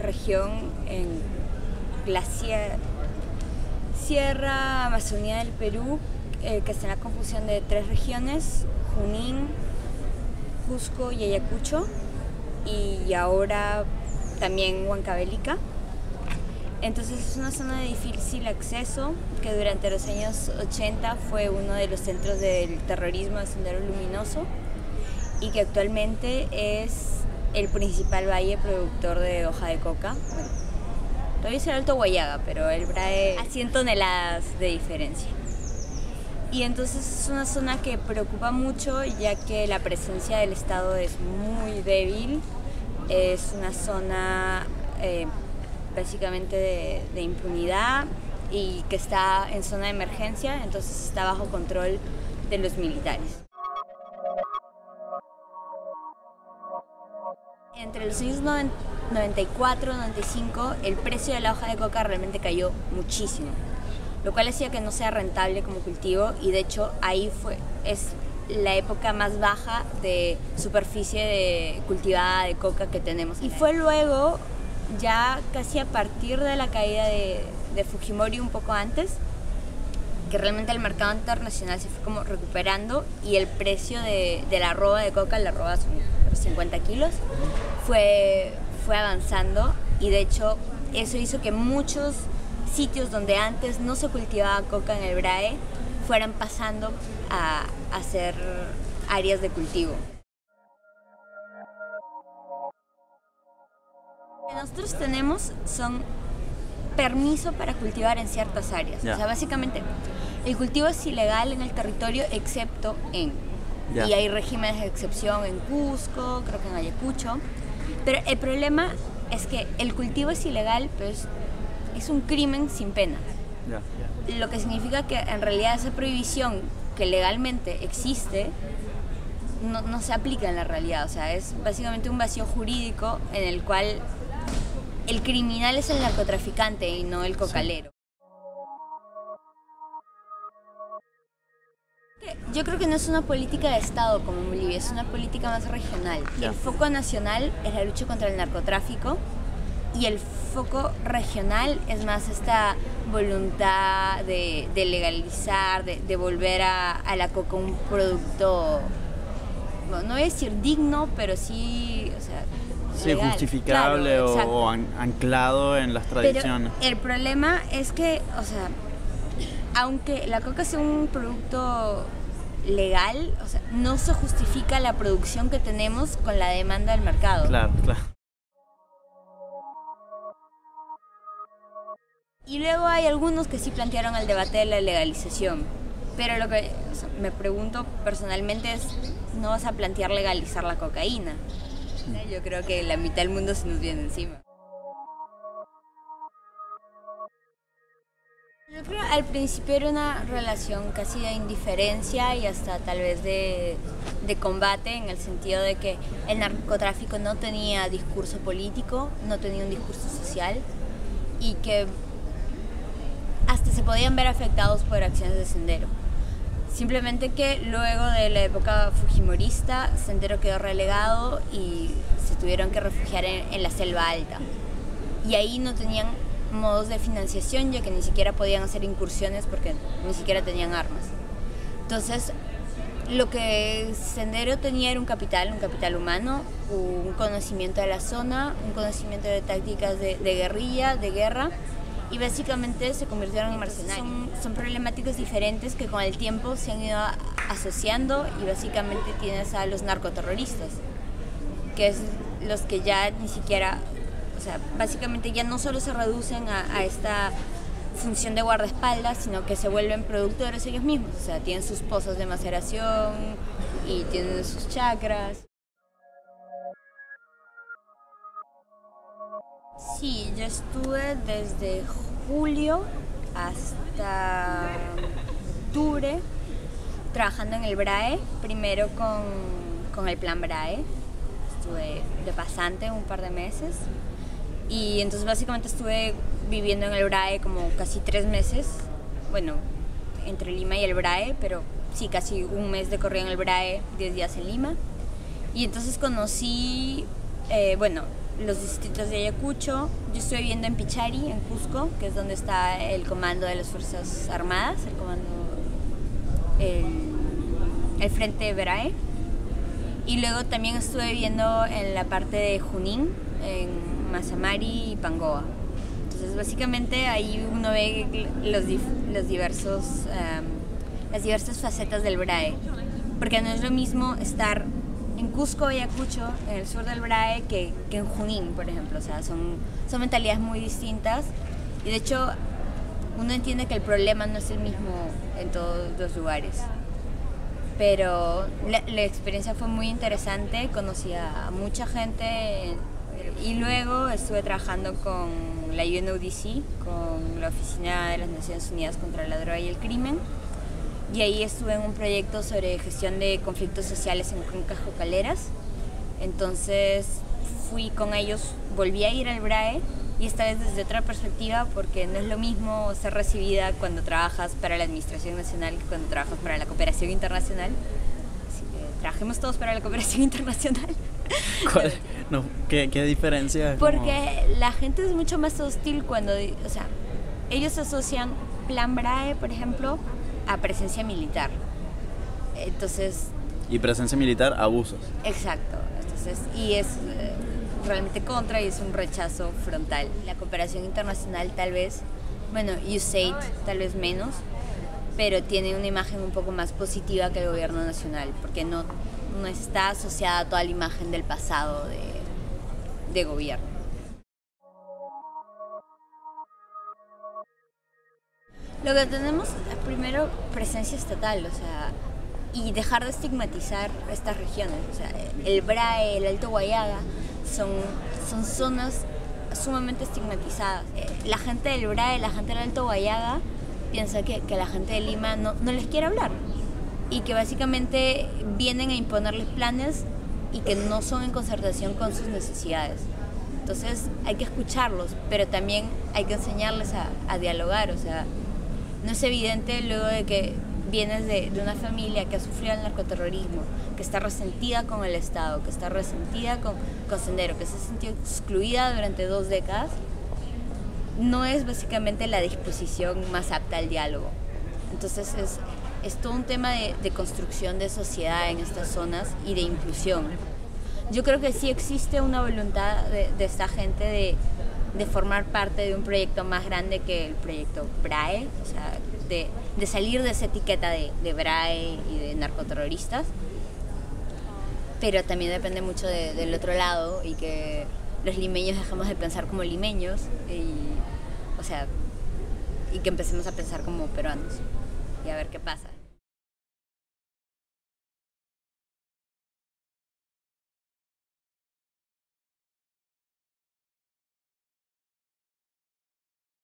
región en la Sierra Amazonía del Perú, que está en la confusión de 3 regiones: Junín, Cusco y Ayacucho, y ahora también Huancavelica. Entonces es una zona de difícil acceso que durante los años 80 fue uno de los centros del terrorismo de Sendero Luminoso y que actualmente es el principal valle productor de hoja de coca. Bueno, todavía es el Alto Guayaga, pero el BRAE a 100 toneladas de diferencia. Y entonces es una zona que preocupa mucho, ya que la presencia del Estado es muy débil. Es una zona básicamente de impunidad y que está en zona de emergencia, entonces está bajo control de los militares. Entre los años 94 y 95 el precio de la hoja de coca realmente cayó muchísimo, lo cual hacía que no sea rentable como cultivo, y de hecho ahí es la época más baja de superficie cultivada de coca que tenemos. Y fue luego, ya casi a partir de la caída de Fujimori, un poco antes, que realmente el mercado internacional se fue como recuperando y el precio de la arroba de coca, la arroba son 50 kilos, fue avanzando, y de hecho eso hizo que muchos sitios donde antes no se cultivaba coca en el BRAE fueran pasando a ser áreas de cultivo. Lo que nosotros tenemos son permiso para cultivar en ciertas áreas. O sea, básicamente el cultivo es ilegal en el territorio excepto en... Y hay regímenes de excepción en Cusco, creo que en Ayacucho. Pero el problema es que el cultivo es ilegal, pero es un crimen sin pena. Lo que significa que en realidad esa prohibición que legalmente existe no se aplica en la realidad. O sea, es básicamente un vacío jurídico en el cual el criminal es el narcotraficante y no el cocalero. Yo creo que no es una política de Estado como en Bolivia, es una política más regional. El foco nacional es la lucha contra el narcotráfico y el foco regional es más esta voluntad de legalizar, de volver a la coca un producto, bueno, no voy a decir digno, pero sí, o sea, sí, legal, justificable, claro, o anclado en las tradiciones. Pero el problema es que, o sea, aunque la coca sea un producto legal, o sea, no se justifica la producción que tenemos con la demanda del mercado. Claro, claro. Y luego hay algunos que sí plantearon el debate de la legalización, pero lo que me pregunto personalmente es, ¿no vas a plantear legalizar la cocaína? Yo creo que la mitad del mundo se nos viene encima. Yo creo que al principio era una relación casi de indiferencia y hasta tal vez de combate, en el sentido de que el narcotráfico no tenía discurso político, no tenía un discurso social, y que hasta se podían ver afectados por acciones de Sendero. Simplemente que luego de la época fujimorista, Sendero quedó relegado y se tuvieron que refugiar en la selva alta. Y ahí no tenían modos de financiación, ya que ni siquiera podían hacer incursiones porque ni siquiera tenían armas. Entonces, lo que Sendero tenía era un capital humano, un conocimiento de la zona, un conocimiento de tácticas de guerrilla, de guerra, y básicamente se convirtieron en mercenarios. Son problemáticas diferentes que con el tiempo se han ido asociando, y básicamente tienes a los narcoterroristas, que es los que ya ni siquiera, o sea, básicamente ya no solo se reducen a esta función de guardaespaldas, sino que se vuelven productores ellos mismos. O sea, tienen sus pozos de maceración y tienen sus chacras. Sí, yo estuve desde julio hasta octubre trabajando en el BRAE, primero con el plan BRAE. Estuve de pasante un par de meses y entonces básicamente estuve viviendo en el BRAE como casi 3 meses, bueno, entre Lima y el BRAE, pero sí, casi un mes de corrido en el BRAE, 10 días en Lima. Y entonces conocí, bueno, los distritos de Ayacucho. Yo estuve viviendo en Pichari, en Cusco, que es donde está el comando de las Fuerzas Armadas, el Frente BRAE. Y luego también estuve viviendo en la parte de Junín, en Mazamari y Pangoa. Entonces básicamente ahí uno ve las diversas facetas del BRAE, porque no es lo mismo estar en Cusco, Ayacucho, en el sur del BRAE, que en Junín, por ejemplo. O sea, son mentalidades muy distintas, y de hecho uno entiende que el problema no es el mismo en todos los lugares. Pero la experiencia fue muy interesante, conocí a mucha gente, y luego estuve trabajando con la UNODC, con la Oficina de las Naciones Unidas contra la Droga y el Crimen, y ahí estuve en un proyecto sobre gestión de conflictos sociales en cuencas cocaleras. Entonces fui con ellos, volví a ir al BRAE, y esta vez desde otra perspectiva, porque no es lo mismo ser recibida cuando trabajas para la Administración Nacional que cuando trabajas para la cooperación internacional. Así que trabajemos todos para la cooperación internacional. ¿Qué diferencia? Porque la gente es mucho más hostil cuando, o sea, ellos asocian Plan BRAE, por ejemplo, a presencia militar. Entonces... Y presencia militar, abusos. Exacto. Entonces, y es realmente contra, y es un rechazo frontal. La cooperación internacional tal vez, bueno, USAID tal vez menos, pero tiene una imagen un poco más positiva que el gobierno nacional, porque no está asociada a toda la imagen del pasado de gobierno. Lo que tenemos es primero presencia estatal, o sea, y dejar de estigmatizar estas regiones. O sea, el BRAE, el Alto Guayaga, son zonas sumamente estigmatizadas. La gente del BRAE, la gente del Alto Guayaga, piensa que la gente de Lima no les quiere hablar, y que básicamente vienen a imponerles planes y que no son en concertación con sus necesidades. Entonces hay que escucharlos, pero también hay que enseñarles a dialogar. O sea, no es evidente luego de que vienes de una familia que ha sufrido el narcoterrorismo, que está resentida con el Estado, que está resentida con Sendero, que se ha sentido excluida durante 2 décadas, no es básicamente la disposición más apta al diálogo. Entonces es todo un tema de construcción de sociedad en estas zonas y de inclusión. Yo creo que sí existe una voluntad de esta gente de formar parte de un proyecto más grande que el proyecto BRAE, o sea, de salir de esa etiqueta de BRAE y de narcoterroristas, pero también depende mucho del otro lado, y que los limeños dejemos de pensar como limeños, y que empecemos a pensar como peruanos, y a ver qué pasa.